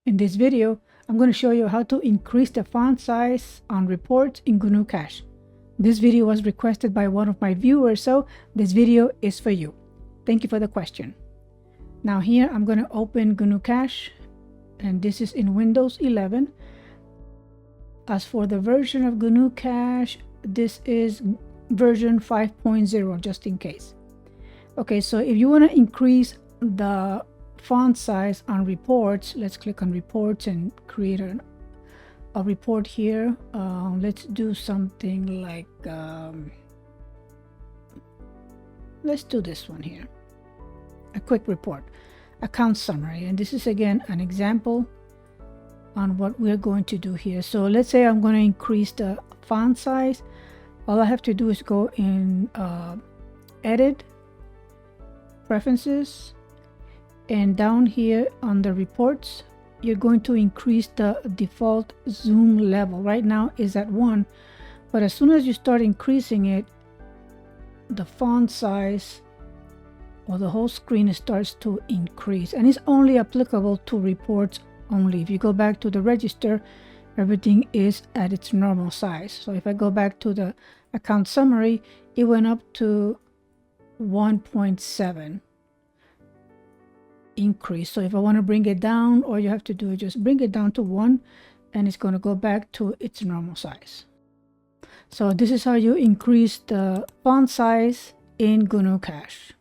In this video, I'm going to show you how to increase the font size on reports in GnuCash. This video was requested by one of my viewers, so this video is for you. Thank you for the question. Now here I'm going to open GnuCash, and this is in Windows 11. As for the version of GnuCash, this is version 5.0, just in case. Okay, so if you want to increase the font size on reports, let's click on reports and create a report here. Let's do something like let's do this one here, a quick report, account summary. And this is again an example on what we're going to do here. So let's say I'm going to increase the font size. All I have to do is go in edit, preferences, and down here on the reports, you're going to increase the default zoom level. Right now is at 1, but as soon as you start increasing it, the font size or the whole screen starts to increase, and it's only applicable to reports only. If you go back to the register, everything is at its normal size. So if I go back to the account summary, it went up to 1.7 increase. So if I want to bring it down, all you have to do is just bring it down to 1, and it's going to go back to its normal size. So this is how you increase the font size in GnuCash.